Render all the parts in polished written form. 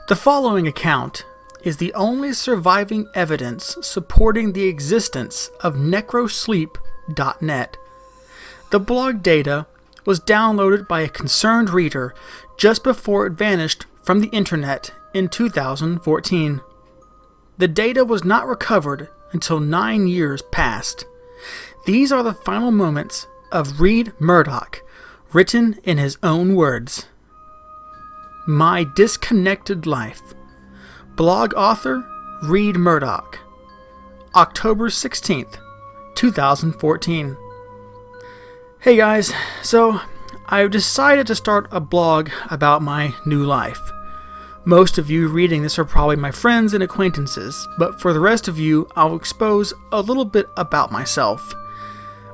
The following account is the only surviving evidence supporting the existence of Necrosleep.net. The blog data was downloaded by a concerned reader just before it vanished from the internet in 2014. The data was not recovered until 9 years passed. These are the final moments of Reed Murdoch, written in his own words. My Disconnected Life. Blog author Reed Murdoch. October 16th, 2014. Hey guys, so I've decided to start a blog about my new life. Most of you reading this are probably my friends and acquaintances, but for the rest of you, I'll expose a little bit about myself.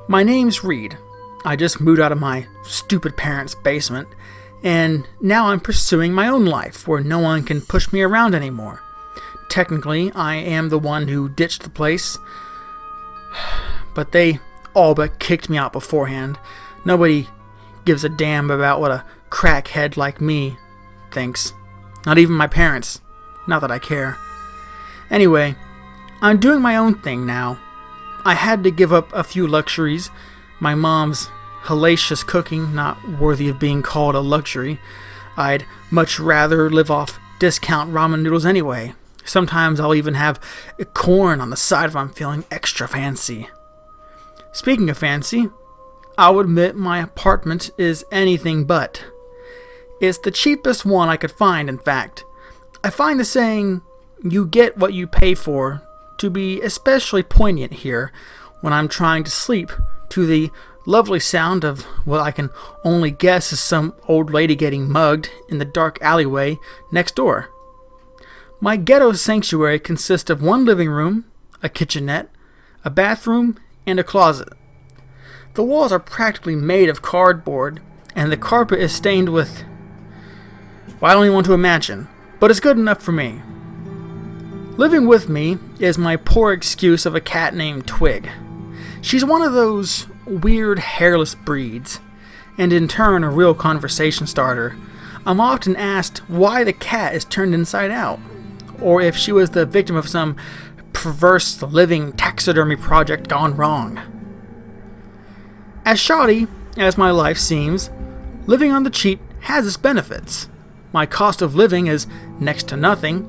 My name's Reed. I just moved out of my stupid parents' basement, and now I'm pursuing my own life where no one can push me around anymore. Technically, I am the one who ditched the place, but they all but kicked me out beforehand. Nobody gives a damn about what a crackhead like me thinks. Not even my parents. Not that I care. Anyway, I'm doing my own thing now. I had to give up a few luxuries. My mom's hellacious cooking, not worthy of being called a luxury. I'd much rather live off discount ramen noodles anyway. Sometimes I'll even have corn on the side if I'm feeling extra fancy. Speaking of fancy, I'll admit my apartment is anything but. It's the cheapest one I could find, in fact. I find the saying, "you get what you pay for," to be especially poignant here when I'm trying to sleep to the lovely sound of what I can only guess is some old lady getting mugged in the dark alleyway next door. My ghetto sanctuary consists of one living room, a kitchenette, a bathroom, and a closet. The walls are practically made of cardboard, and the carpet is stained with... well, I don't even want to imagine, but it's good enough for me. Living with me is my poor excuse of a cat named Twig. She's one of those weird hairless breeds, and in turn a real conversation starter. I'm often asked why the cat is turned inside out, or if she was the victim of some perverse living taxidermy project gone wrong. As shoddy as my life seems, living on the cheap has its benefits. My cost of living is next to nothing,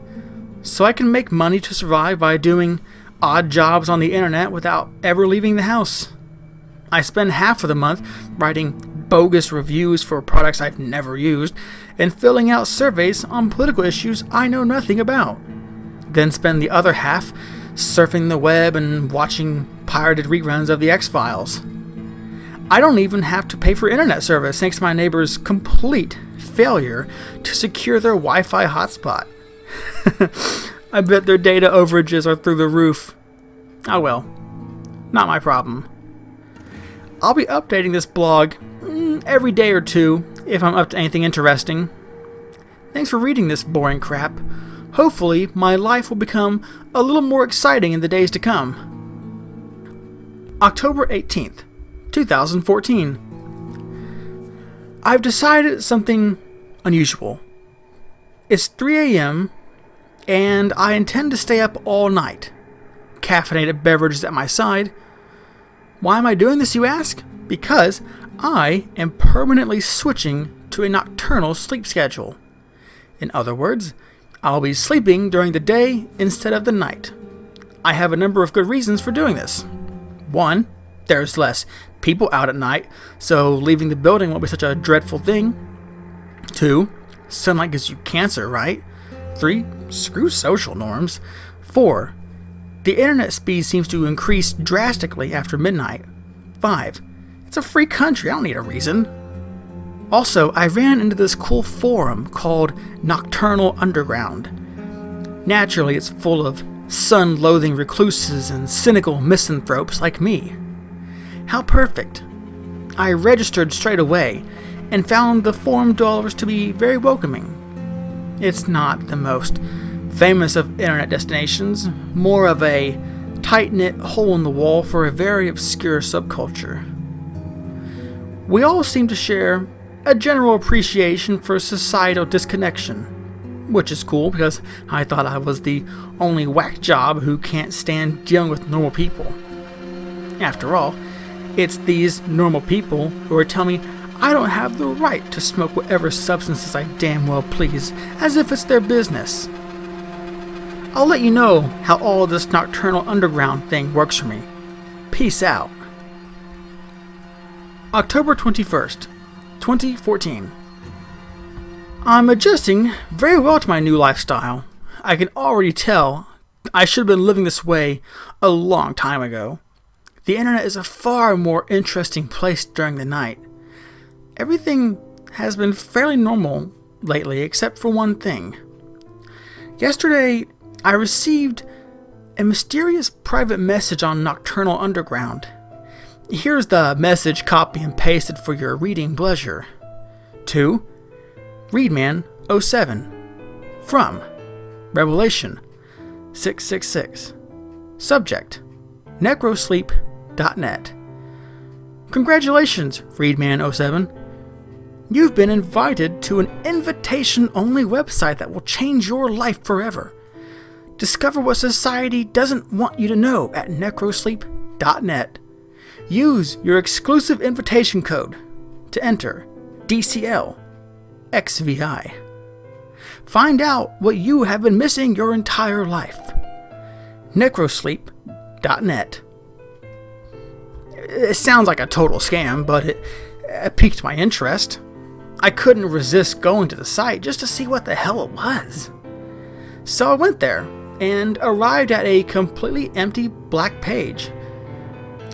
so I can make money to survive by doing odd jobs on the internet without ever leaving the house. I spend half of the month writing bogus reviews for products I've never used and filling out surveys on political issues I know nothing about. Then spend the other half surfing the web and watching pirated reruns of the X-Files. I don't even have to pay for internet service thanks to my neighbor's complete failure to secure their Wi-Fi hotspot. I bet their data overages are through the roof. Oh well, not my problem. I'll be updating this blog every day or two if I'm up to anything interesting. Thanks for reading this boring crap. Hopefully, my life will become a little more exciting in the days to come. October 18th, 2014. I've decided something unusual. It's 3 a.m. and I intend to stay up all night. Caffeinated beverages at my side. Why am I doing this, you ask? Because I am permanently switching to a nocturnal sleep schedule. In other words, I'll be sleeping during the day instead of the night. I have a number of good reasons for doing this. 1, there's less people out at night, so leaving the building won't be such a dreadful thing. 2, sunlight gives you cancer, right? 3, screw social norms. 4, the internet speed seems to increase drastically after midnight. 5, it's a free country, I don't need a reason. Also, I ran into this cool forum called Nocturnal Underground. Naturally, it's full of sun-loathing recluses and cynical misanthropes like me. How perfect. I registered straight away and found the forum dwellers to be very welcoming. It's not the most famous of internet destinations, more of a tight-knit hole in the wall for a very obscure subculture. We all seem to share a general appreciation for societal disconnection. which is cool because I thought I was the only whack job who can't stand dealing with normal people. After all, it's these normal people who are telling me I don't have the right to smoke whatever substances I damn well please, as if it's their business. I'll let you know how all this nocturnal underground thing works for me. Peace out. October 21st, 2014. I'm adjusting very well to my new lifestyle. I can already tell I should have been living this way a long time ago. The internet is a far more interesting place during the night. Everything has been fairly normal lately except for one thing. Yesterday, I received a mysterious private message on Nocturnal Underground. Here's the message copy and pasted for your reading pleasure. To Readman07 from Revelation 666. Subject Necrosleep.net. Congratulations, Readman07. You've been invited to an invitation-only website that will change your life forever. Discover what society doesn't want you to know at Necrosleep.net. Use your exclusive invitation code to enter DCL XVI. Find out what you have been missing your entire life. Necrosleep.net. It sounds like a total scam, but it piqued my interest. I couldn't resist going to the site just to see what the hell it was. So I went there and arrived at a completely empty black page.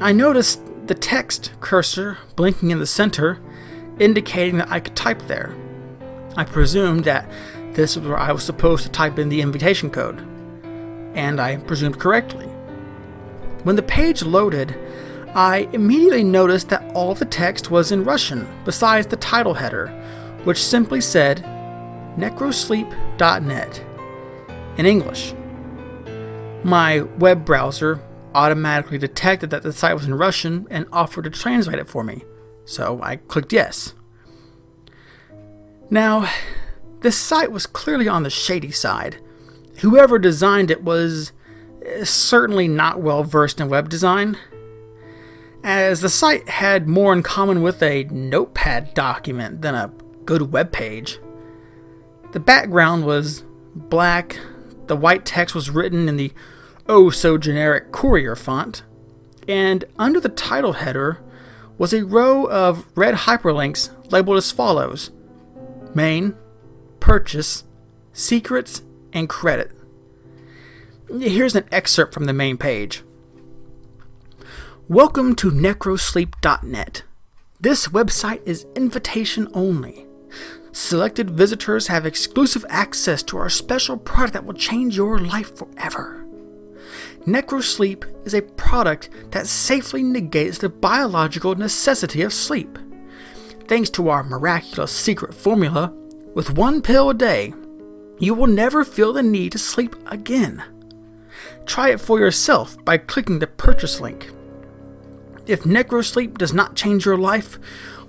I noticed the text cursor blinking in the center, indicating that I could type there. I presumed that this was where I was supposed to type in the invitation code, and I presumed correctly. When the page loaded, I immediately noticed that all the text was in Russian, besides the title header, which simply said Necrosleep.net in English. My web browser automatically detected that the site was in Russian and offered to translate it for me, so I clicked yes. Now, this site was clearly on the shady side. Whoever designed it was certainly not well versed in web design, as the site had more in common with a notepad document than a good web page. The background was black, the white text was written in the oh-so-generic Courier font, and under the title header was a row of red hyperlinks labeled as follows: Main, Purchase, Secrets, and Credit. Here's an excerpt from the main page. Welcome to Necrosleep.net. This website is invitation only. Selected visitors have exclusive access to our special product that will change your life forever. Necrosleep is a product that safely negates the biological necessity of sleep. Thanks to our miraculous secret formula, with one pill a day, you will never feel the need to sleep again. Try it for yourself by clicking the purchase link. If Necrosleep does not change your life,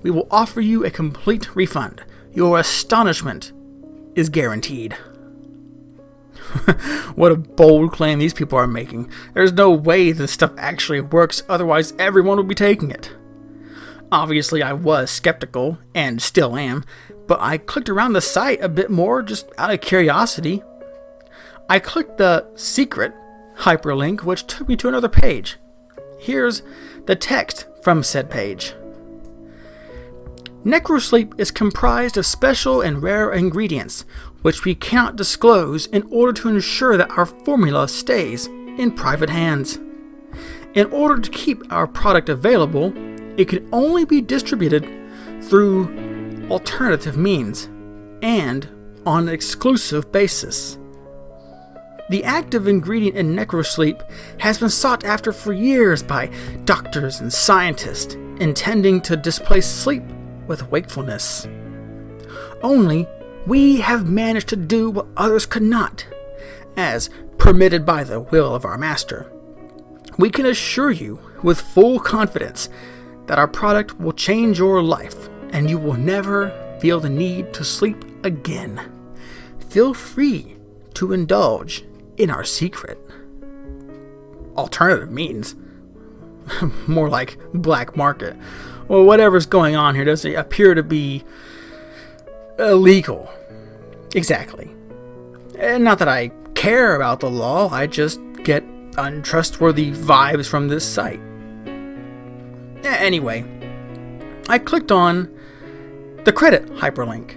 we will offer you a complete refund. Your astonishment is guaranteed. What a bold claim these people are making. There's no way this stuff actually works, otherwise everyone would be taking it. Obviously I was skeptical, and still am, but I clicked around the site a bit more just out of curiosity. I clicked the secret hyperlink, which took me to another page. Here's the text from said page. Necrosleep is comprised of special and rare ingredients, which we cannot disclose in order to ensure that our formula stays in private hands. In order to keep our product available, it can only be distributed through alternative means and on an exclusive basis. The active ingredient in Necrosleep has been sought after for years by doctors and scientists intending to displace sleep with wakefulness. Only we have managed to do what others could not, as permitted by the will of our master. We can assure you with full confidence that our product will change your life and you will never feel the need to sleep again. feel free to indulge in our secret. Alternative means more like black market. Well, whatever's going on here doesn't appear to be illegal. Exactly. And not that I care about the law, I just get untrustworthy vibes from this site. Anyway, I clicked on the credit hyperlink.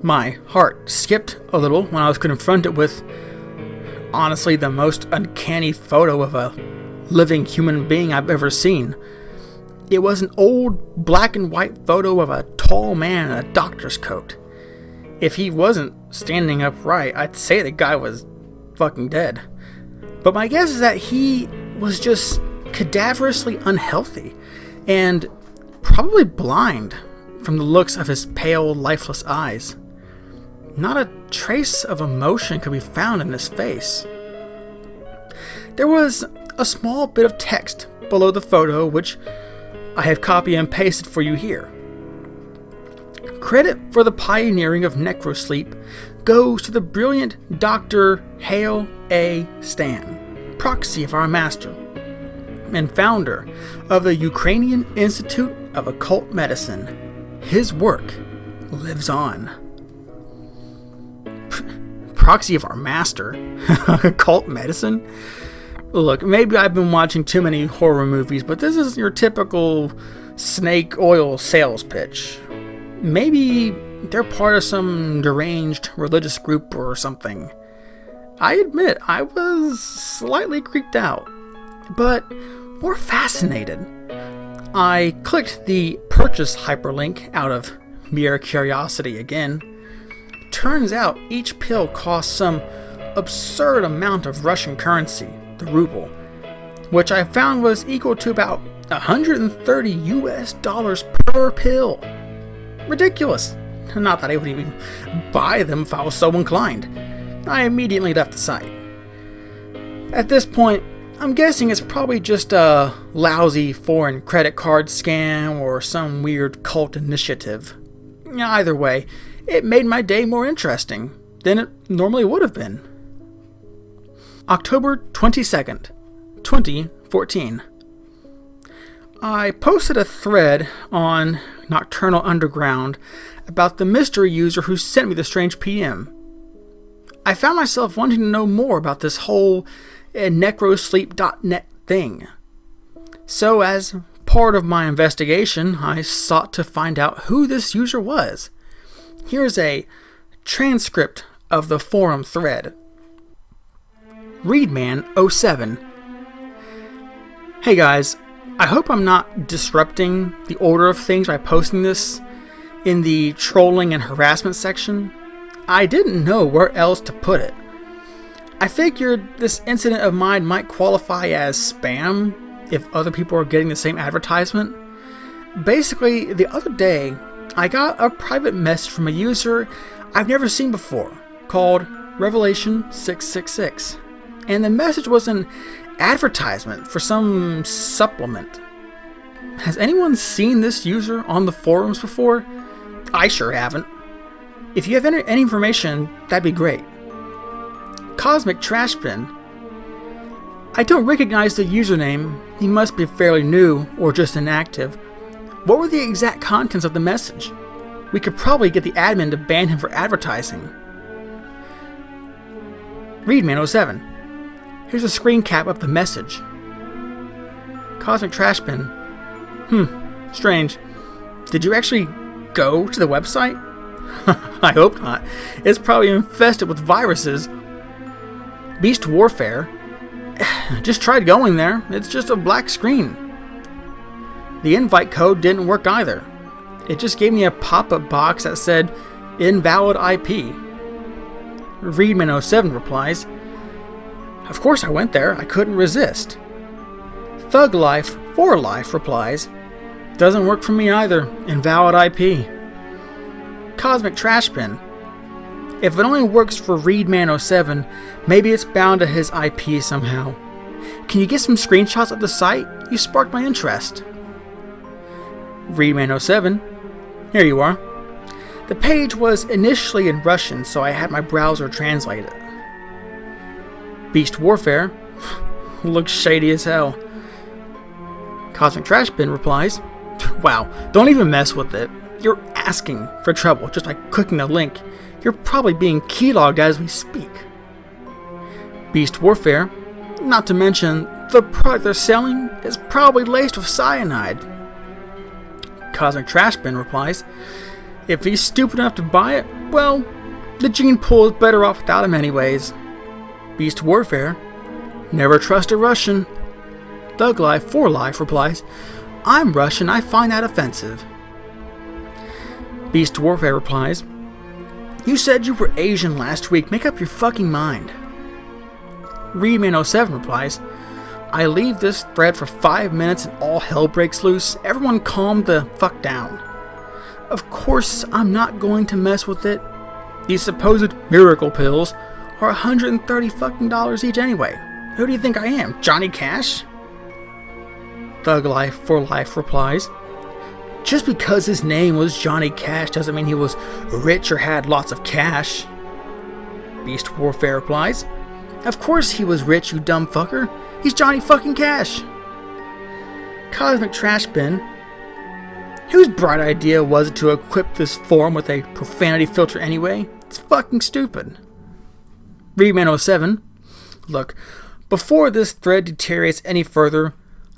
My heart skipped a little when I was confronted with, honestly, the most uncanny photo of a living human being I've ever seen. It was an old black and white photo of a tall man in a doctor's coat. If he wasn't standing upright, I'd say the guy was fucking dead. But my guess is that he was just cadaverously unhealthy and probably blind from the looks of his pale, lifeless eyes. Not a trace of emotion could be found in his face. There was a small bit of text below the photo, which I have copy and pasted for you here. Credit for the pioneering of Necrosleep goes to the brilliant Dr. Hale A. Stan, proxy of our master, and founder of the Ukrainian Institute of Occult Medicine. His work lives on. Proxy of our master? Occult medicine? Look, maybe I've been watching too many horror movies, but this is your typical snake oil sales pitch. Maybe they're part of some deranged religious group or something. I admit, I was slightly creeped out, but more fascinated. I clicked the purchase hyperlink out of mere curiosity again. Turns out each pill costs some absurd amount of Russian currency, the ruble, which I found was equal to about $130 per pill. Ridiculous. Not that I would even buy them if I was so inclined. I immediately left the site. At this point, I'm guessing it's probably just a lousy foreign credit card scam or some weird cult initiative. Either way, it made my day more interesting than it normally would have been. October 22nd, 2014. I posted a thread on Nocturnal Underground about the mystery user who sent me the strange PM. I found myself wanting to know more about this whole Necrosleep.net thing. So as part of my investigation, I sought to find out who this user was. Here's a transcript of the forum thread. Readman07. Hey guys, I hope I'm not disrupting the order of things by posting this in the trolling and harassment section. I didn't know where else to put it. I figured this incident of mine might qualify as spam if other people are getting the same advertisement. Basically, the other day, I got a private message from a user I've never seen before called Revelation666. And the message was an advertisement for some supplement. Has anyone seen this user on the forums before? I sure haven't. If you have any information, that'd be great. Cosmic Trash Bin. I don't recognize the username. He must be fairly new or just inactive. What were the exact contents of the message? We could probably get the admin to ban him for advertising. Readman07. Here's a screen cap of the message. Cosmic Trash Bin. Strange. Did you actually go to the website? I hope not. It's probably infested with viruses. Beast Warfare. Just tried going there. It's just a black screen. The invite code didn't work either. It just gave me a pop-up box that said invalid IP. Readman07 replies, of course I went there. I couldn't resist. Thug Life for Life replies, doesn't work for me either. Invalid IP. Cosmic Trash Bin. If it only works for Readman07, maybe it's bound to his IP somehow. Can you get some screenshots of the site? You sparked my interest. Readman07. Here you are. The page was initially in Russian, so I had my browser translate it. Beast Warfare looks shady as hell. Cosmic Trash Bin replies, wow, don't even mess with it. You're asking for trouble just by clicking the link. You're probably being keylogged as we speak. Beast Warfare, not to mention the product they're selling is probably laced with cyanide. Cosmic Trash Bin replies, if he's stupid enough to buy it, well, the gene pool is better off without him anyways. Beast Warfare, never trust a Russian. Thug Life for Life replies, I'm Russian, I find that offensive. Beast Warfare replies, you said you were Asian last week, make up your fucking mind. Readman07 replies, I leave this thread for 5 minutes and all hell breaks loose. Everyone calm the fuck down. Of course, I'm not going to mess with it. These supposed miracle pills are $130 fucking each anyway. Who do you think I am, Johnny Cash? Thug Life for Life replies, just because his name was Johnny Cash doesn't mean he was rich or had lots of cash. Beast Warfare replies, of course he was rich, you dumb fucker. He's Johnny fucking Cash. Cosmic Trash Bin, whose bright idea was it to equip this forum with a profanity filter anyway? It's fucking stupid. Readman07, look, before this thread deteriorates any further,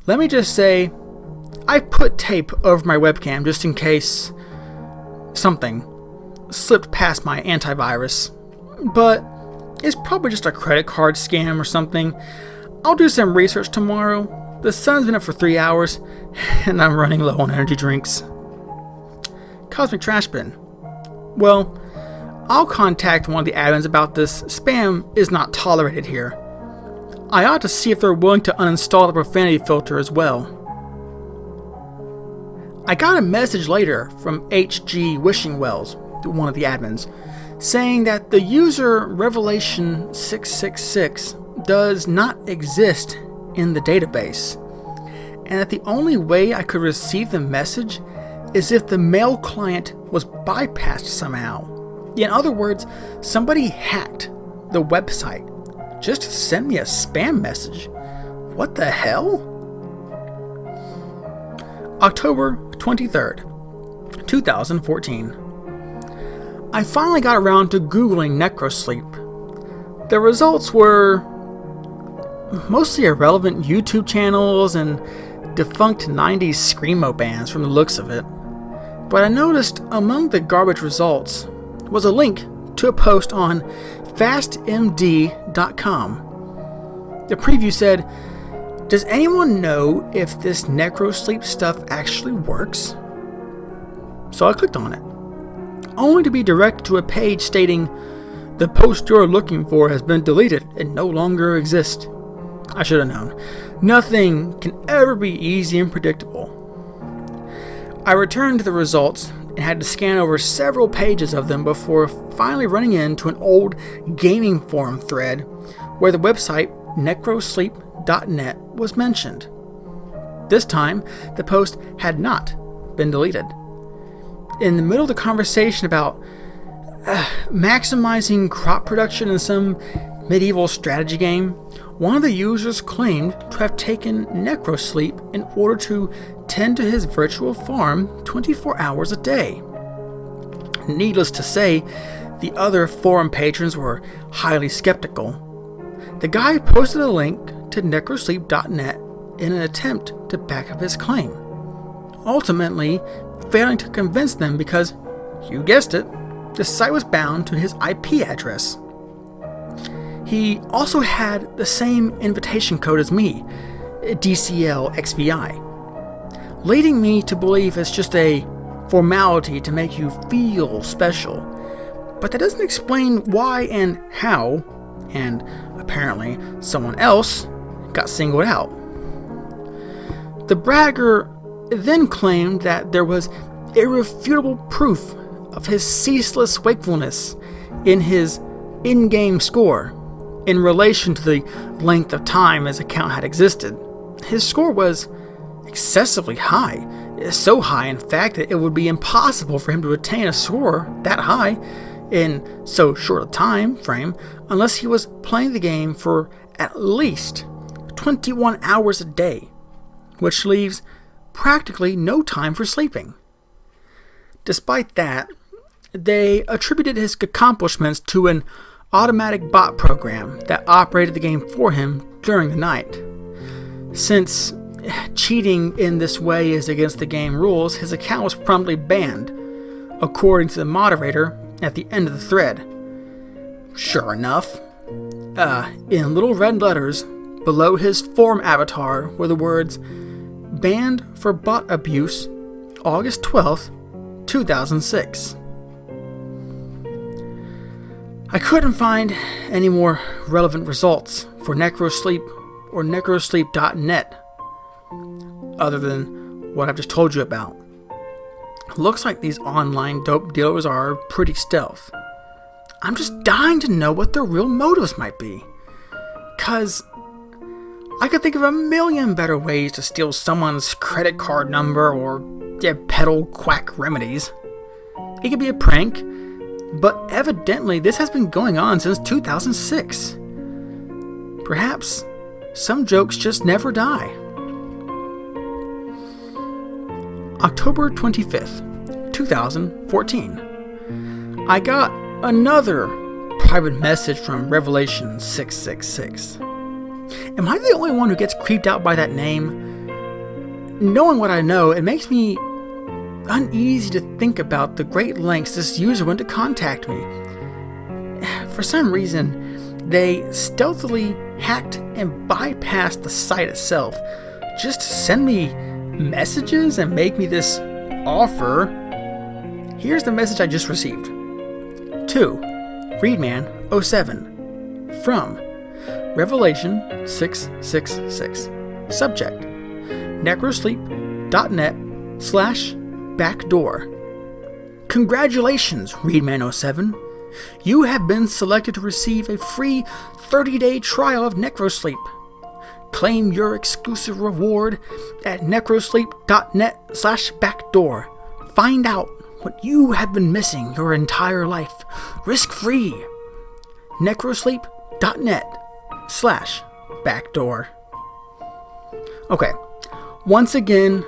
let me just say, I put tape over my webcam just in case something slipped past my antivirus, but it's probably just a credit card scam or something. I'll do some research tomorrow. The sun's been up for 3 hours, and I'm running low on energy drinks. Cosmic Trash Bin, well, I'll contact one of the admins about this. Spam is not tolerated here. I ought to see if they're willing to uninstall the profanity filter as well. I got a message later from HG Wishing Wells, one of the admins, saying that the user Revelation 666 does not exist in the database, and that the only way I could receive the message is if the mail client was bypassed somehow. In other words, somebody hacked the website just to send me a spam message. What the hell? October 23rd, 2014. I finally got around to Googling Necrosleep. The results were mostly irrelevant YouTube channels and defunct 90s screamo bands from the looks of it. But I noticed among the garbage results was a link to a post on fastmd.com. The preview said, does anyone know if this Necrosleep stuff actually works? So I clicked on it, only to be directed to a page stating, the post you're looking for has been deleted and no longer exists. I should have known. Nothing can ever be easy and predictable. I returned to the results and had to scan over several pages of them before finally running into an old gaming forum thread where the website necrosleep.net was mentioned. This time, the post had not been deleted. In the middle of the conversation about maximizing crop production in some medieval strategy game, one of the users claimed to have taken Necrosleep in order to tend to his virtual farm 24 hours a day. Needless to say, the other forum patrons were highly skeptical. The guy posted a link to necrosleep.net in an attempt to back up his claim, ultimately failing to convince them because, you guessed it, the site was bound to his IP address. He also had the same invitation code as me, DCLXVI, leading me to believe it's just a formality to make you feel special. But that doesn't explain why and how, and apparently someone else got singled out. The bragger then claimed that there was irrefutable proof of his ceaseless wakefulness in his in-game score in relation to the length of time his account had existed. His score was excessively high. So high, in fact, that it would be impossible for him to attain a score that high in so short a time frame unless he was playing the game for at least 21 hours a day, which leaves practically no time for sleeping. Despite that, they attributed his accomplishments to an automatic bot program that operated the game for him during the night. Since cheating in this way is against the game rules, his account was promptly banned, according to the moderator at the end of the thread. Sure enough, in little red letters below his forum avatar were the words, "Banned for bot abuse, August 12th, 2006. I couldn't find any more relevant results for Necrosleep or Necrosleep.net other than what I've just told you about. Looks like these online dope dealers are pretty stealth. I'm just dying to know what their real motives might be. 'Cause I could think of a million better ways to steal someone's credit card number or peddle quack remedies. It could be a prank, but evidently this has been going on since 2006. Perhaps some jokes just never die. October 25th, 2014. I got another private message from Revelation 666. Am I the only one who gets creeped out by that name? Knowing what I know, it makes me uneasy to think about the great lengths this user went to contact me. For some reason, they stealthily hacked and bypassed the site itself just to send me messages and make me this offer. Here's the message I just received. To Readman07 from Revelation 666. Subject: Necrosleep.net/backdoor. Congratulations, Readman07. You have been selected to receive a free 30-day trial of Necrosleep. Claim your exclusive reward at Necrosleep.net/backdoor. Find out what you have been missing your entire life, risk-free. Necrosleep.net/backdoor. Okay, once again,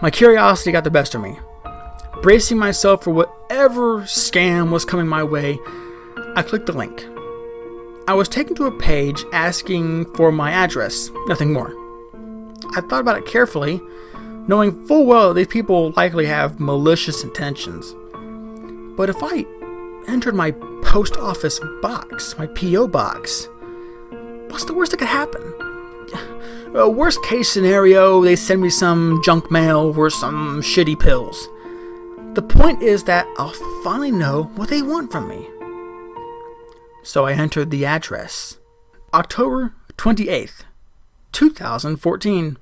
my curiosity got the best of me. Bracing myself for whatever scam was coming my way, I clicked the link. I was taken to a page asking for my address, nothing more. I thought about it carefully, knowing full well these people likely have malicious intentions. But if I entered my post office box, my P.O. box, what's the worst that could happen? Worst case scenario, they send me some junk mail or some shitty pills. The point is that I'll finally know what they want from me. So I entered the address. October 28th, 2014.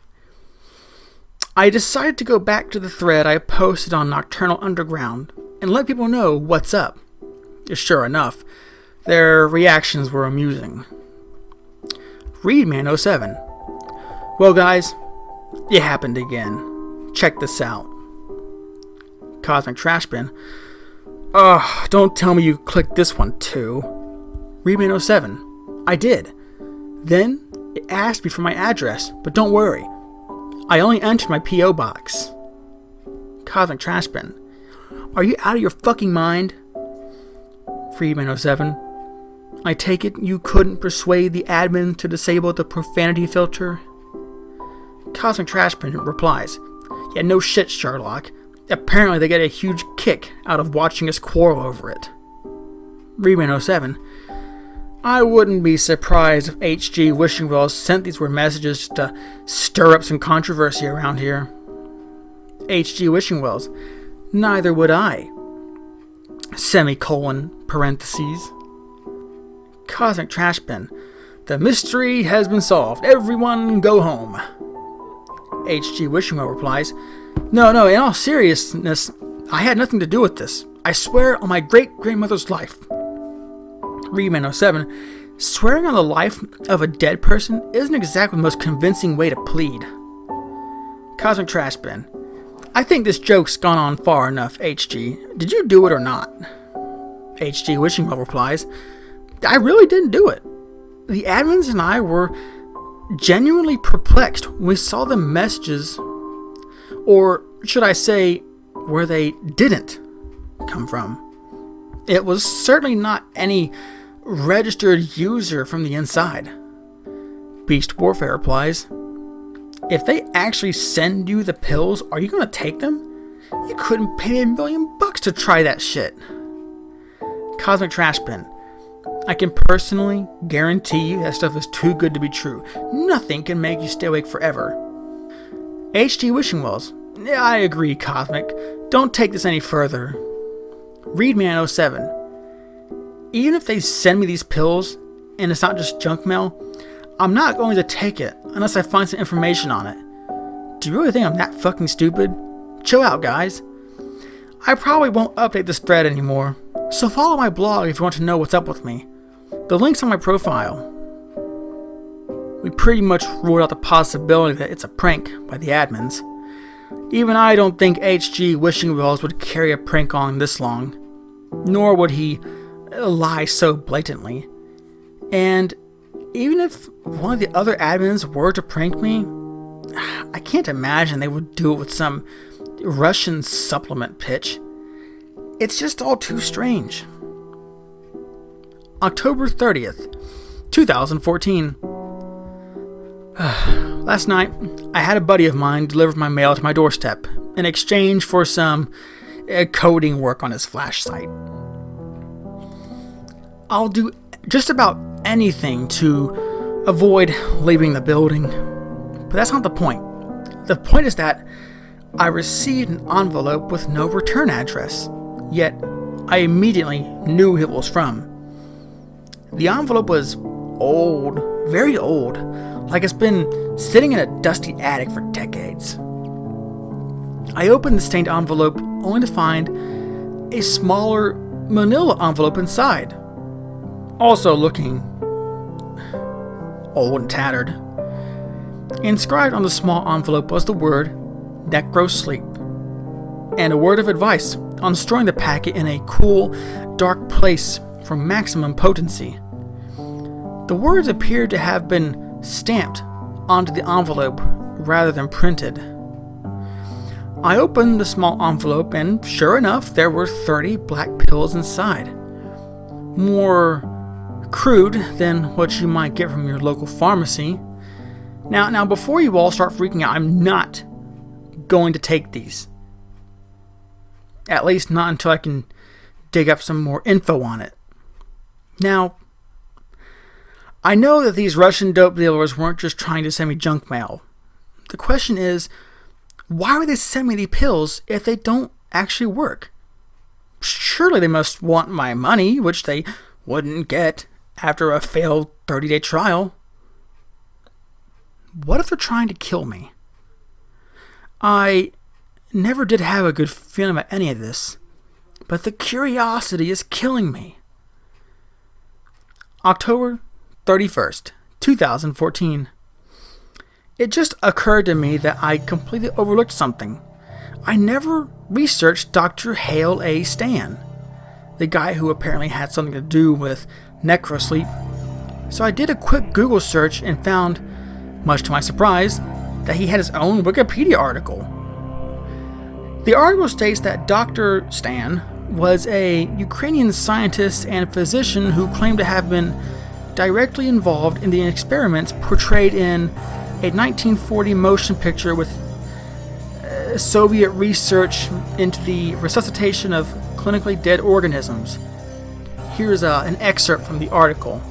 I decided to go back to the thread I posted on Nocturnal Underground and let people know what's up. Sure enough, their reactions were amusing. Readman07. Well guys, it happened again. Check this out. Cosmic Trashbin. Don't tell me you clicked this one too. Readman07. I did. Then it asked me for my address, but don't worry. I only entered my P.O. box. Cosmic Trashbin. Are you out of your fucking mind? Readman07. I take it you couldn't persuade the admin to disable the profanity filter? Cosmic Trashbin replies, yeah, no shit, Sherlock. Apparently they get a huge kick out of watching us quarrel over it. Readman07. I wouldn't be surprised if H.G. Wishing Wells sent these word messages to stir up some controversy around here. H.G. Wishing Wells. Neither would I. Semicolon, parentheses. Cosmic Trashbin. The mystery has been solved. Everyone go home. H.G. Wishingwell replies, No, in all seriousness, I had nothing to do with this. I swear on my great-grandmother's life. Readman07. Swearing on the life of a dead person isn't exactly the most convincing way to plead. Cosmic Trash Bin. I think this joke's gone on far enough, HG. Did you do it or not? HG Wishing Well replies, I really didn't do it. The admins and I were genuinely perplexed when we saw the messages, or should I say, where they didn't come from. It was certainly not any registered user from the inside. Beast Warfare replies, if they actually send you the pills, are you going to take them? You couldn't pay me $1 million to try that shit. Cosmic Trash Bin. I can personally guarantee you that stuff is too good to be true. Nothing can make you stay awake forever. HG Wishing Wells. Yeah, I agree, Cosmic. Don't take this any further. Readman07. Even if they send me these pills, and it's not just junk mail, I'm not going to take it unless I find some information on it. Do you really think I'm that fucking stupid? Chill out, guys. I probably won't update this thread anymore, so follow my blog if you want to know what's up with me. The link's on my profile. We pretty much ruled out the possibility that it's a prank by the admins. Even I don't think HG Wishing Wells would carry a prank on this long, nor would he lie so blatantly. And even if one of the other admins were to prank me, I can't imagine they would do it with some Russian supplement pitch. It's just all too strange. October 30th, 2014. Last night, I had a buddy of mine deliver my mail to my doorstep in exchange for some coding work on his Flash site. I'll do just about anything to avoid leaving the building, but that's not the point. The point is that I received an envelope with no return address, yet I immediately knew who it was from. The envelope was old, very old, like it's been sitting in a dusty attic for decades. I opened the stained envelope only to find a smaller manila envelope inside, also looking old and tattered. Inscribed on the small envelope was the word Necrosleep, and a word of advice on storing the packet in a cool, dark place for maximum potency. The words appeared to have been stamped onto the envelope rather than printed. I opened the small envelope and sure enough there were 30 black pills inside. More crude than what you might get from your local pharmacy. Now before you all start freaking out, I'm not going to take these. At least not until I can dig up some more info on it. Now, I know that these Russian dope dealers weren't just trying to send me junk mail. The question is, why would they send me the pills if they don't actually work? Surely they must want my money, which they wouldn't get after a failed 30-day trial. What if they're trying to kill me? I never did have a good feeling about any of this, but the curiosity is killing me. October 31st, 2014. It just occurred to me that I completely overlooked something. I never researched Dr. Hale A. Stan, the guy who apparently had something to do with Necrosleep. So I did a quick Google search and found, much to my surprise, that he had his own Wikipedia article. The article states that Dr. Stan was a Ukrainian scientist and physician who claimed to have been directly involved in the experiments portrayed in a 1940 motion picture with Soviet research into the resuscitation of clinically dead organisms. Here's an excerpt from the article.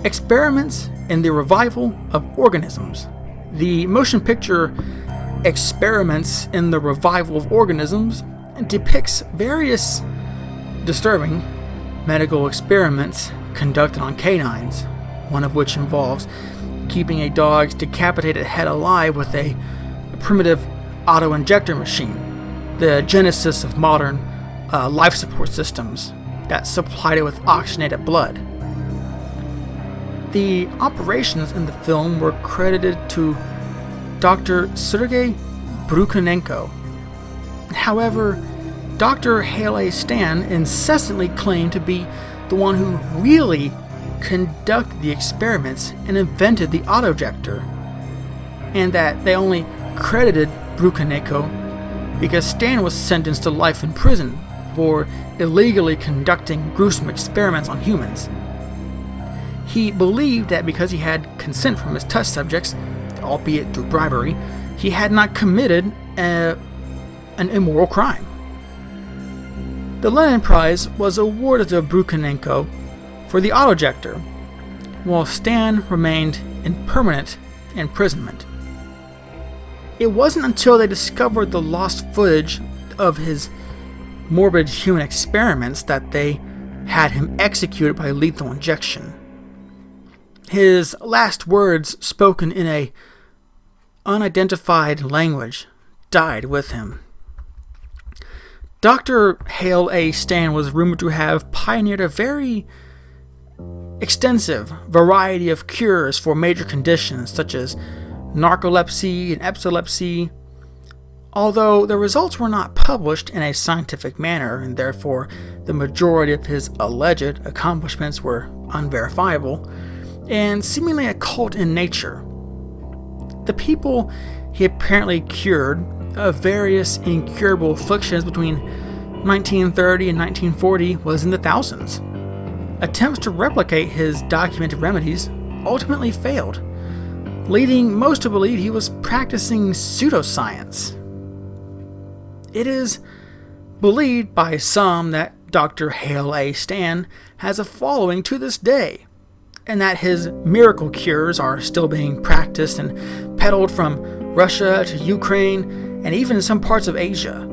Experiments in the revival of organisms. The motion picture Experiments in the Revival of Organisms depicts various disturbing medical experiments conducted on canines, one of which involves keeping a dog's decapitated head alive with a primitive auto-injector machine, the genesis of modern life support systems that supplied it with oxygenated blood. The operations in the film were credited to Dr. Sergei Brukhanenko. However, Dr. Hale A. Stan incessantly claimed to be the one who really conducted the experiments and invented the autojector, and that they only credited Brukhanenko because Stan was sentenced to life in prison for illegally conducting gruesome experiments on humans. He believed that because he had consent from his test subjects, albeit through bribery, he had not committed an immoral crime. The Lenin Prize was awarded to Brukhanenko for the autojector, while Stan remained in permanent imprisonment. It wasn't until they discovered the lost footage of his morbid human experiments that they had him executed by lethal injection. His last words, spoken in a unidentified language, died with him. Dr. Hale A. Stan was rumored to have pioneered a very extensive variety of cures for major conditions such as narcolepsy and epilepsy, although the results were not published in a scientific manner, and therefore the majority of his alleged accomplishments were unverifiable and seemingly occult in nature. The people he apparently cured of various incurable afflictions between 1930 and 1940 was in the thousands. Attempts to replicate his documented remedies ultimately failed, leading most to believe he was practicing pseudoscience. It is believed by some that Dr. Hale A. Stan has a following to this day, and that his miracle cures are still being practiced and peddled from Russia to Ukraine and even in some parts of Asia.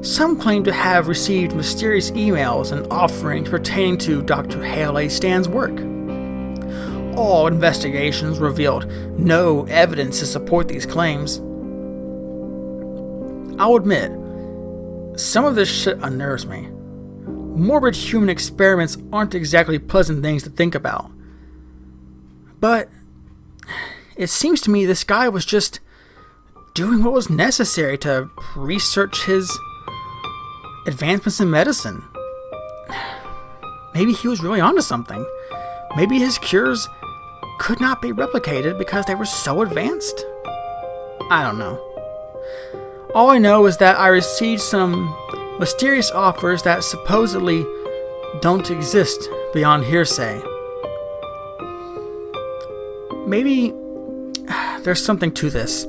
Some claim to have received mysterious emails and offerings pertaining to Dr. Hale A. Stan's work. All investigations revealed no evidence to support these claims. I'll admit, some of this shit unnerves me. Morbid human experiments aren't exactly pleasant things to think about. But it seems to me this guy was just doing what was necessary to research his advancements in medicine. Maybe he was really onto something. Maybe his cures could not be replicated because they were so advanced. I don't know. All I know is that I received some mysterious offers that supposedly don't exist beyond hearsay. Maybe there's something to this.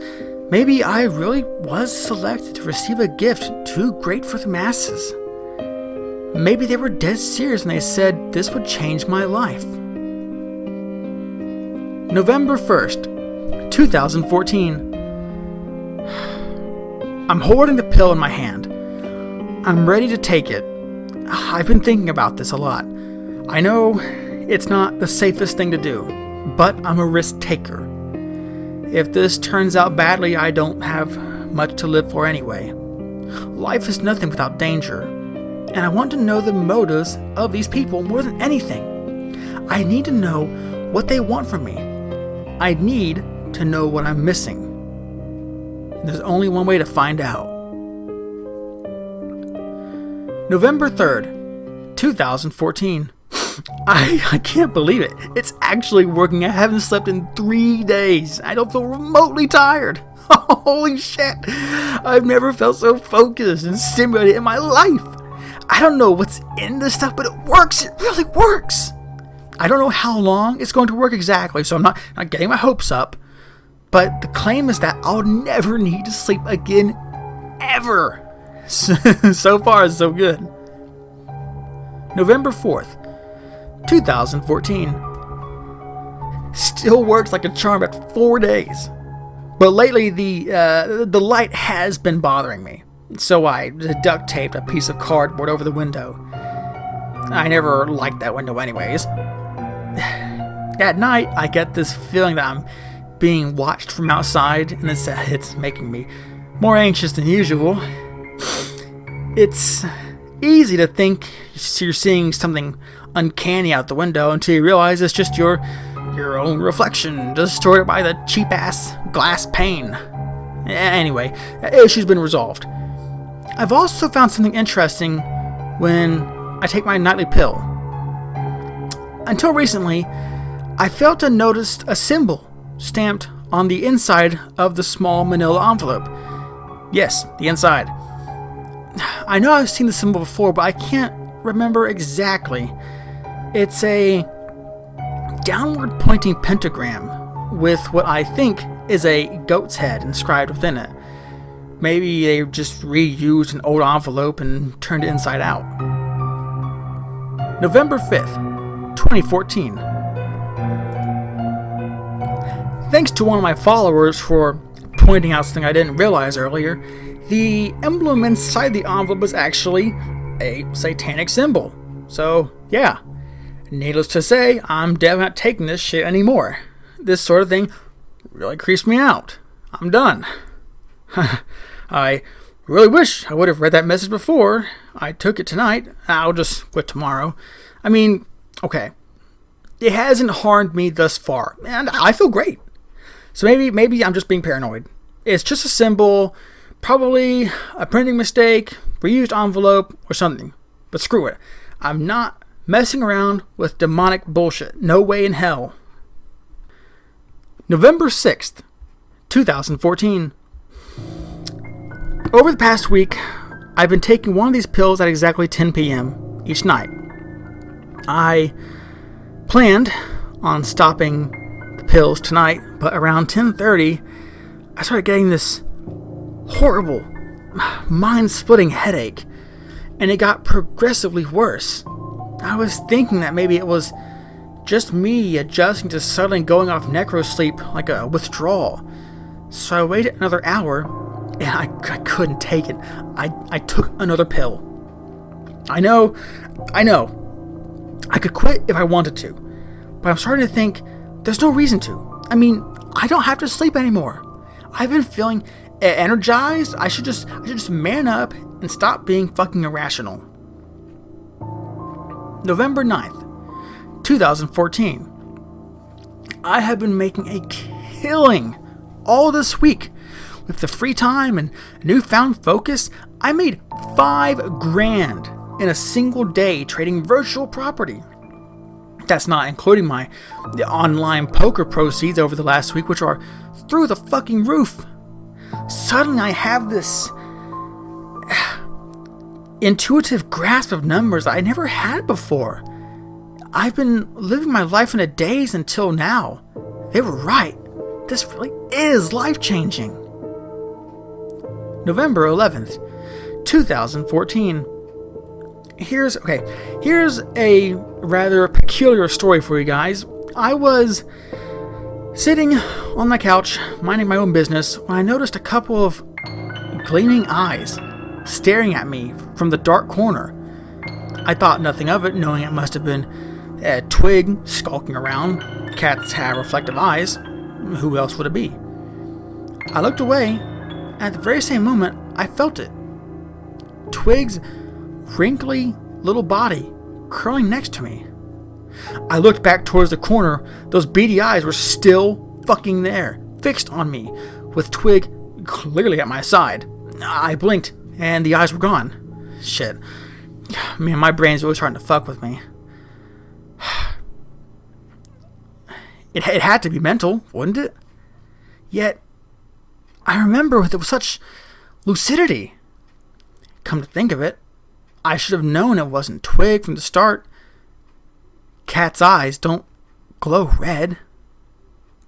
Maybe I really was selected to receive a gift too great for the masses. Maybe they were dead serious when they said this would change my life. November 1st, 2014. I'm holding the pill in my hand. I'm ready to take it. I've been thinking about this a lot. I know it's not the safest thing to do, but I'm a risk taker. If this turns out badly, I don't have much to live for anyway. Life is nothing without danger, and I want to know the motives of these people more than anything. I need to know what they want from me. I need to know what I'm missing. There's only one way to find out. November 3rd, 2014. I can't believe it. It's actually working. I haven't slept in 3 days. I don't feel remotely tired. Holy shit. I've never felt so focused and stimulated in my life. I don't know what's in this stuff, but it works. It really works. I don't know how long it's going to work exactly, so I'm not getting my hopes up. But the claim is that I'll never need to sleep again, ever. So far, so good. November 4th, 2014. Still works like a charm at 4 days. But lately, the light has been bothering me. So I duct taped a piece of cardboard over the window. I never liked that window anyways. At night, I get this feeling that I'm being watched from outside, and it's making me more anxious than usual. It's easy to think you're seeing something uncanny out the window until you realize it's just your Your own reflection, distorted by the cheap-ass glass pane. Anyway, issue's been resolved. I've also found something interesting when I take my nightly pill. Until recently, I failed to notice a symbol stamped on the inside of the small manila envelope. Yes, the inside. I know I've seen the symbol before, but I can't remember exactly. It's a downward pointing pentagram with what I think is a goat's head inscribed within it. Maybe they just reused an old envelope and turned it inside out. November 5th, 2014. Thanks to one of my followers for pointing out something I didn't realize earlier, the emblem inside the envelope is actually a satanic symbol. So, yeah. Needless to say, I'm definitely not taking this shit anymore. This sort of thing really creeps me out. I'm done. I really wish I would have read that message before I took it tonight. I'll just quit tomorrow. I mean, okay. It hasn't harmed me thus far, and I feel great. So maybe I'm just being paranoid. It's just a symbol, probably a printing mistake, reused envelope, or something. But screw it. I'm not messing around with demonic bullshit. No way in hell. November 6th, 2014. Over the past week, I've been taking one of these pills at exactly 10 p.m. each night. I planned on stopping the pills tonight, but around 10:30, I started getting this horrible, mind-splitting headache, and it got progressively worse. I was thinking that maybe it was just me adjusting to suddenly going off Necrosleep like a withdrawal. So I waited another hour, and I couldn't take it. I took another pill. I know. I could quit if I wanted to, but I'm starting to think there's no reason to. I mean, I don't have to sleep anymore. I've been feeling energized. I should just man up and stop being fucking irrational. November 9th, 2014. I have been making a killing all this week. With the free time and newfound focus, I made $5,000 in a single day trading virtual property. That's not including the online poker proceeds over the last week, which are through the fucking roof. Suddenly I have this intuitive grasp of numbers I never had before. I've been living my life in a daze until now. They were right. This really is life-changing. November 11th, 2014. Here's a rather peculiar story for you guys. I was sitting on my couch, minding my own business, when I noticed a couple of gleaming eyes staring at me from the dark corner. I thought nothing of it, knowing it must have been a twig skulking around. Cats have reflective eyes. Who else would it be? I looked away, and at the very same moment, I felt it. Twig's wrinkly little body curling next to me. I looked back towards the corner. Those beady eyes were still fucking there, fixed on me, with Twig clearly at my side. I blinked, and the eyes were gone. Shit. Man, my brain's really trying to fuck with me. It had to be mental, wouldn't it? Yet, I remember with such lucidity. Come to think of it, I should have known it wasn't Twig from the start. Cat's eyes don't glow red.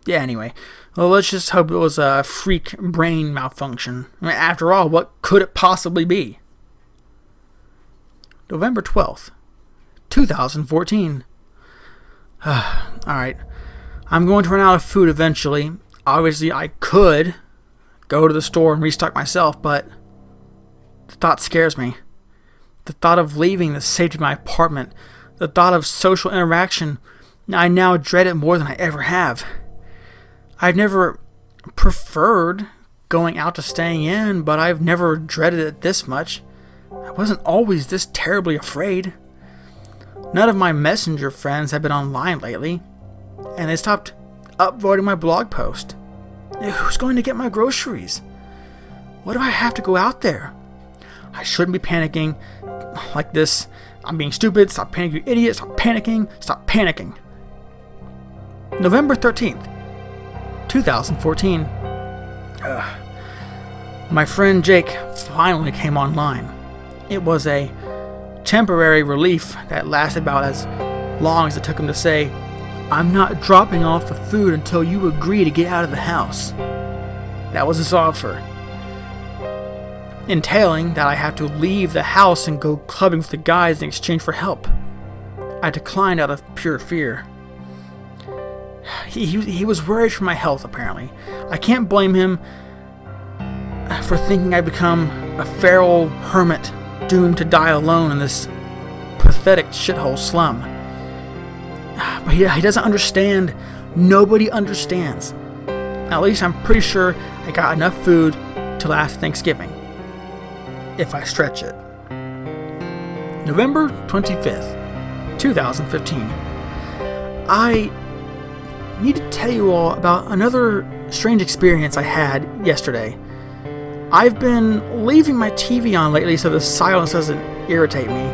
Yeah, anyway. Well, let's just hope it was a freak brain malfunction. I mean, after all, what could it possibly be? November 12th, 2014. Alright. I'm going to run out of food eventually. Obviously, I could go to the store and restock myself, but the thought scares me. The thought of leaving the safety of my apartment, the thought of social interaction, I now dread it more than I ever have. I've never preferred going out to staying in, but I've never dreaded it this much. I wasn't always this terribly afraid. None of my messenger friends have been online lately. and they stopped upvoting my blog post. Who's going to get my groceries? What do I have to go out there? I shouldn't be panicking like this. I'm being stupid. Stop panicking, you idiot. Stop panicking. Stop panicking. November 13th, 2014. My friend Jake finally came online. It was a temporary relief that lasted about as long as it took him to say, "I'm not dropping off the food until you agree to get out of the house." That was his offer, entailing that I have to leave the house and go clubbing with the guys in exchange for help. I declined out of pure fear. He was worried for my health, apparently. I can't blame him for thinking I'd become a feral hermit doomed to die alone in this pathetic shithole slum. But he doesn't understand. Nobody understands. At least I'm pretty sure I got enough food to last Thanksgiving, if I stretch it. November 25th, 2015. I need to tell you all about another strange experience I had yesterday. I've been leaving my TV on lately so the silence doesn't irritate me.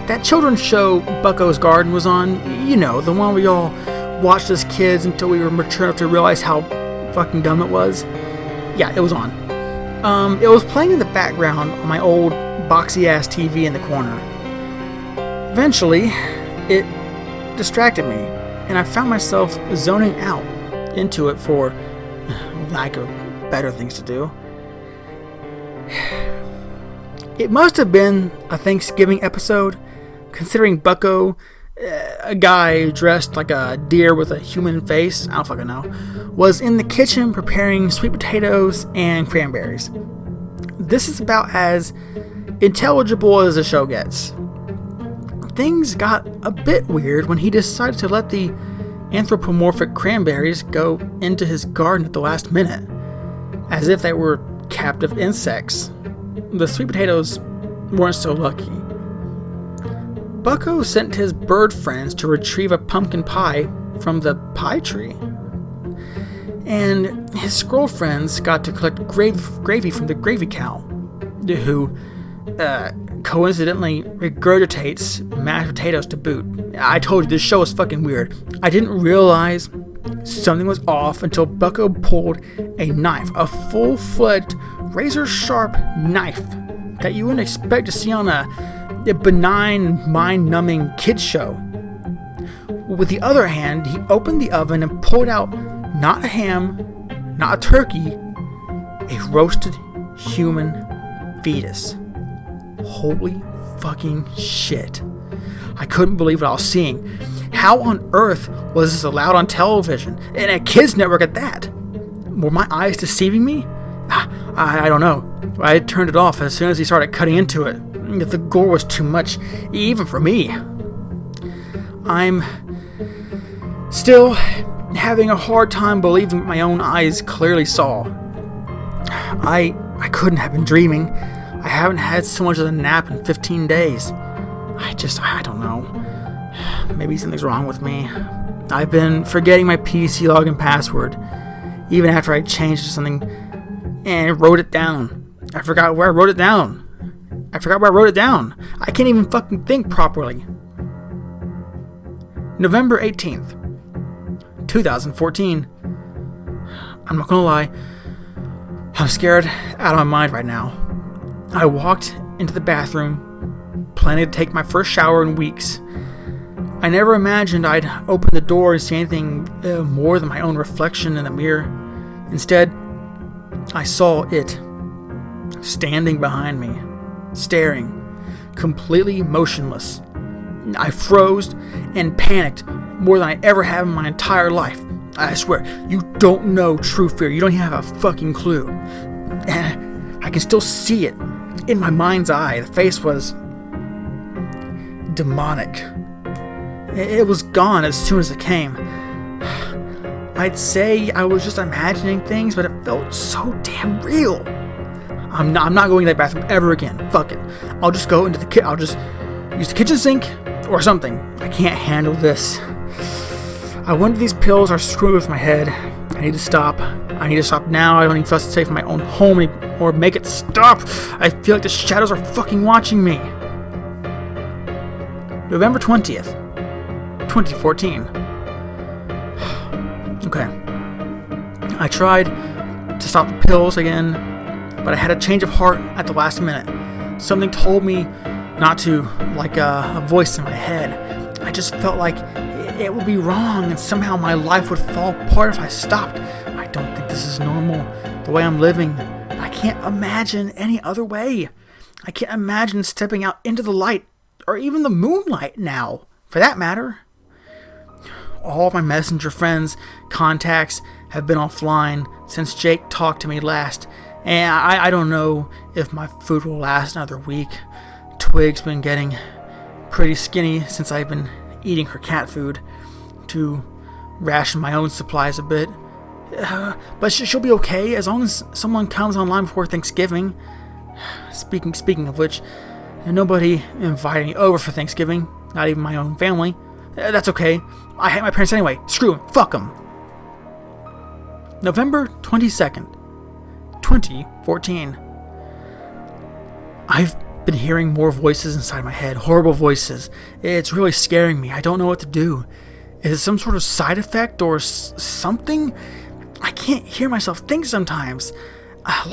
That children's show Bucko's Garden was on, you know, the one we all watched as kids until we were mature enough to realize how fucking dumb it was. Yeah, it was on. It was playing in the background on my old boxy ass TV in the corner. Eventually, it distracted me, and I found myself zoning out into it for lack of better things to do. It must have been a Thanksgiving episode, considering Bucko, a guy dressed like a deer with a human face, I don't fucking know, was in the kitchen preparing sweet potatoes and cranberries. This is about as intelligible as the show gets. Things got a bit weird when he decided to let the anthropomorphic cranberries go into his garden at the last minute, as if they were captive insects. The sweet potatoes weren't so lucky. Bucko sent his bird friends to retrieve a pumpkin pie from the pie tree, and his squirrel friends got to collect gravy from the gravy cow, who coincidentally regurgitates mashed potatoes to boot. I told you, this show is fucking weird. I didn't realize something was off until Bucko pulled a knife, a full-fledged, razor-sharp knife that you wouldn't expect to see on a benign, mind-numbing kids show. With the other hand, he opened the oven and pulled out not a ham, not a turkey, a roasted human fetus. Holy fucking shit. I couldn't believe what I was seeing. How on earth was this allowed on television? And a kids network at that? Were my eyes deceiving me? I don't know. I turned it off as soon as he started cutting into it. The gore was too much, even for me. I'm still having a hard time believing what my own eyes clearly saw. I couldn't have been dreaming. I haven't had so much as a nap in 15 days. I don't know. Maybe something's wrong with me. I've been forgetting my PC login password, even after I changed to something and wrote it down. I forgot where I wrote it down. I can't even fucking think properly. November 18th, 2014. I'm not gonna lie, I'm scared out of my mind right now. I walked into the bathroom, planning to take my first shower in weeks. I never imagined I'd open the door and see anything more than my own reflection in the mirror. Instead, I saw it standing behind me, staring, completely motionless. I froze and panicked more than I ever have in my entire life. I swear, you don't know true fear. You don't even have a fucking clue. And I can still see it in my mind's eye. The face was demonic. It was gone as soon as it came. I'd say I was just imagining things, but it felt so damn real. I'm not going to that bathroom ever again. Fuck it. I'll just go into I'll just use the kitchen sink or something. I can't handle this. I wonder if these pills are screwing with my head. I need to stop. I need to stop now. I don't even feel safe in my own home anymore. Make it stop. I feel like the shadows are fucking watching me. November 20th, 2014. Okay. I tried to stop the pills again, but I had a change of heart at the last minute. Something told me not to, like a voice in my head. I just felt like it would be wrong and somehow my life would fall apart if I stopped. I don't think this is normal, the way I'm living. I can't imagine any other way. I can't imagine stepping out into the light, or even the moonlight now, for that matter. All of my messenger friends, contacts have been offline since Jake talked to me last, and I don't know if my food will last another week. Twig's been getting pretty skinny since I've been eating her cat food to ration my own supplies a bit. But she'll be okay as long as someone comes online before Thanksgiving. Speaking of which, nobody invited me over for Thanksgiving, not even my own family. That's okay. I hate my parents anyway. Screw them. Fuck them. November 22nd, 2014. I've been hearing more voices inside my head. Horrible voices. It's really scaring me. I don't know what to do. Is it some sort of side effect or something? I can't hear myself think sometimes.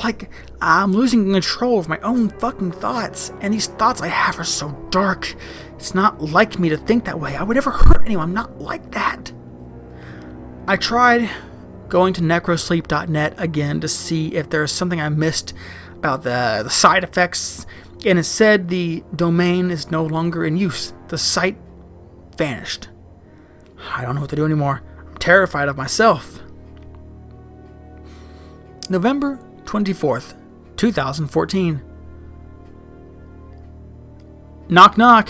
Like I'm losing control of my own fucking thoughts. And these thoughts I have are so dark. It's not like me to think that way. I would never hurt anyone. I'm not like that. I tried going to Necrosleep.net again to see if there's something I missed about the side effects, and it said the domain is no longer in use. The site vanished. I don't know what to do anymore. I'm terrified of myself. November 24th, 2014. Knock knock,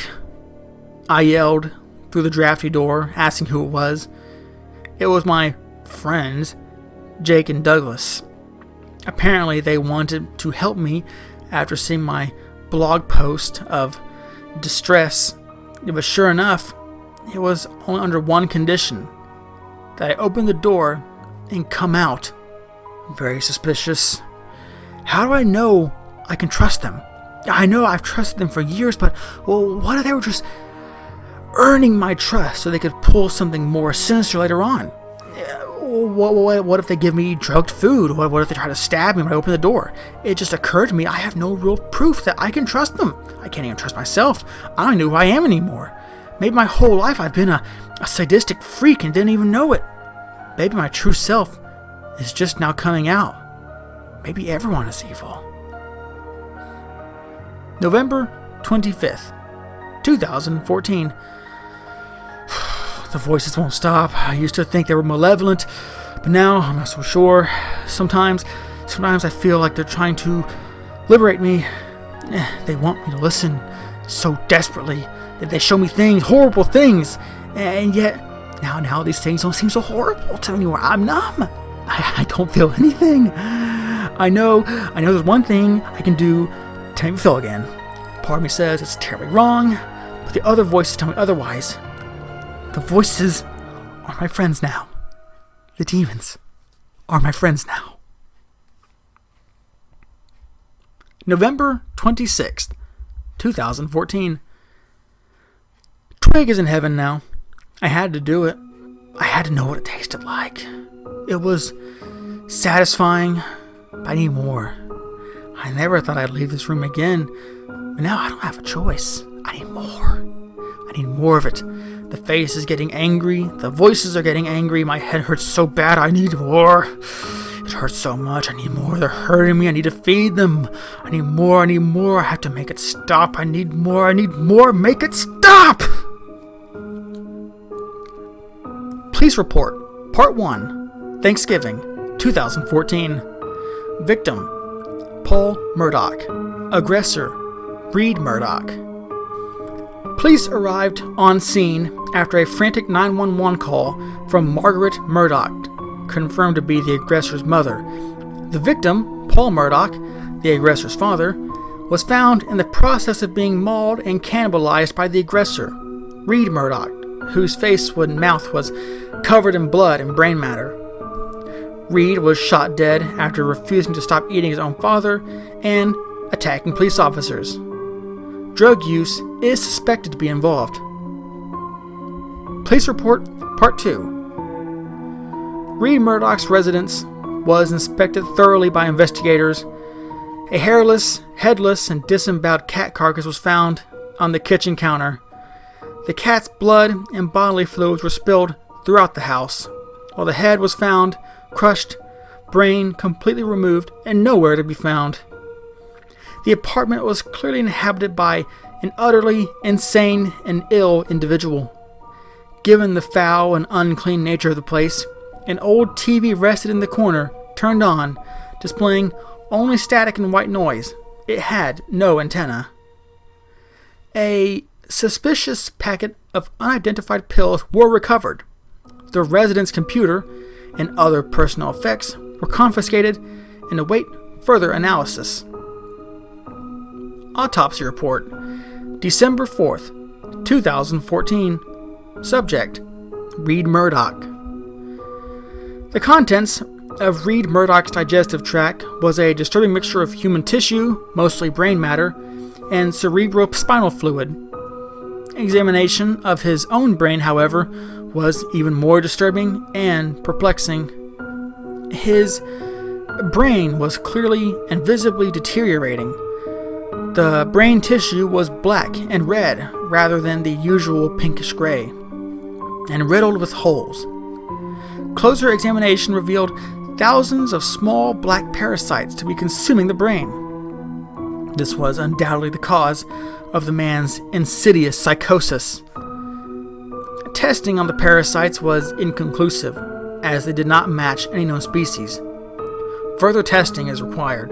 I yelled through the drafty door, asking who it was. It was my friends, Jake and Douglas. Apparently they wanted to help me after seeing my blog post of distress, but sure enough, it was only under one condition: that I open the door and come out. Very suspicious. How do I know I can trust them? I know I've trusted them for years, but what if they were just earning my trust so they could pull something more sinister later on? What if they give me drugged food? What if they try to stab me when I open the door? It just occurred to me I have no real proof that I can trust them. I can't even trust myself. I don't know who I am anymore. Maybe my whole life I've been a sadistic freak and didn't even know it. Maybe my true self is just now coming out. Maybe everyone is evil. November 25th, 2014. The voices won't stop. I used to think they were malevolent, but now I'm not so sure. Sometimes I feel like they're trying to liberate me. They want me to listen so desperately that they show me things, horrible things, and yet now these things don't seem so horrible to me anymore. I'm numb. I don't feel anything. I know there's one thing I can do to make me feel again. Part of me says it's terribly wrong, but the other voices tell me otherwise. The voices are my friends now. The demons are my friends now. November 26th, 2014. Twig is in heaven now. I had to do it. I had to know what it tasted like. It was satisfying, but I need more. I never thought I'd leave this room again, but now I don't have a choice. I need more. I need more of it. The face is getting angry. The voices are getting angry. My head hurts so bad. I need more. It hurts so much. I need more. They're hurting me. I need to feed them. I need more. I need more. I have to make it stop. I need more. I need more. Make it stop! Police report. Part 1. Thanksgiving, 2014. Victim: Paul Murdoch. Aggressor: Reed Murdoch. Police arrived on scene after a frantic 911 call from Margaret Murdoch, confirmed to be the aggressor's mother. The victim, Paul Murdoch, the aggressor's father, was found in the process of being mauled and cannibalized by the aggressor, Reed Murdoch, whose face and mouth was covered in blood and brain matter. Reed was shot dead after refusing to stop eating his own father and attacking police officers. Drug use is suspected to be involved. Police report Part 2. Reed Murdoch's residence was inspected thoroughly by investigators. A hairless, headless, and disemboweled cat carcass was found on the kitchen counter. The cat's blood and bodily fluids were spilled throughout the house, while the head was found crushed, brain completely removed, and nowhere to be found. The apartment was clearly inhabited by an utterly insane and ill individual. Given the foul and unclean nature of the place, an old TV rested in the corner, turned on, displaying only static and white noise. It had no antenna. A suspicious packet of unidentified pills were recovered. The resident's computer and other personal effects were confiscated and await further analysis. Autopsy report, December 4th, 2014. Subject, Reed Murdoch. The contents of Reed Murdoch's digestive tract was a disturbing mixture of human tissue, mostly brain matter, and cerebrospinal fluid. Examination of his own brain, however, was even more disturbing and perplexing. His brain was clearly and visibly deteriorating. The brain tissue was black and red rather than the usual pinkish gray, and riddled with holes. Closer examination revealed thousands of small black parasites to be consuming the brain. This was undoubtedly the cause of the man's insidious psychosis. Testing on the parasites was inconclusive, as they did not match any known species. Further testing is required.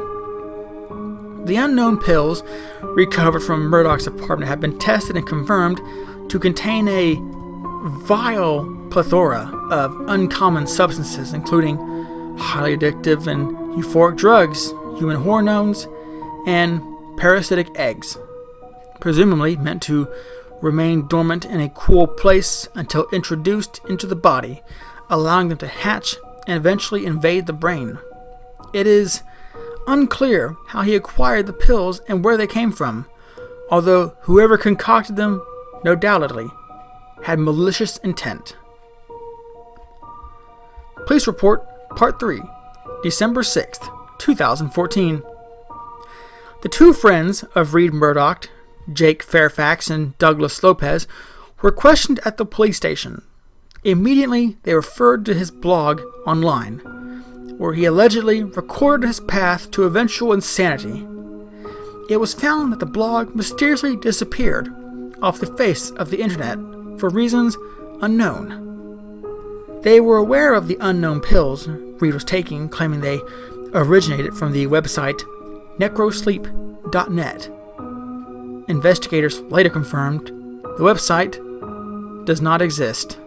The unknown pills recovered from Murdoch's apartment have been tested and confirmed to contain a vile plethora of uncommon substances, including highly addictive and euphoric drugs, human hormones, and parasitic eggs, presumably meant to remain dormant in a cool place until introduced into the body, allowing them to hatch and eventually invade the brain. It is unclear how he acquired the pills and where they came from, although whoever concocted them, no doubtedly, had malicious intent. Police report Part 3, December 6th, 2014. The two friends of Reed Murdoch, Jake Fairfax and Douglas Lopez, were questioned at the police station. Immediately, they referred to his blog online, where he allegedly recorded his path to eventual insanity. It was found that the blog mysteriously disappeared off the face of the internet for reasons unknown. They were aware of the unknown pills Reed was taking, claiming they originated from the website Necrosleep.net. Investigators later confirmed the website does not exist.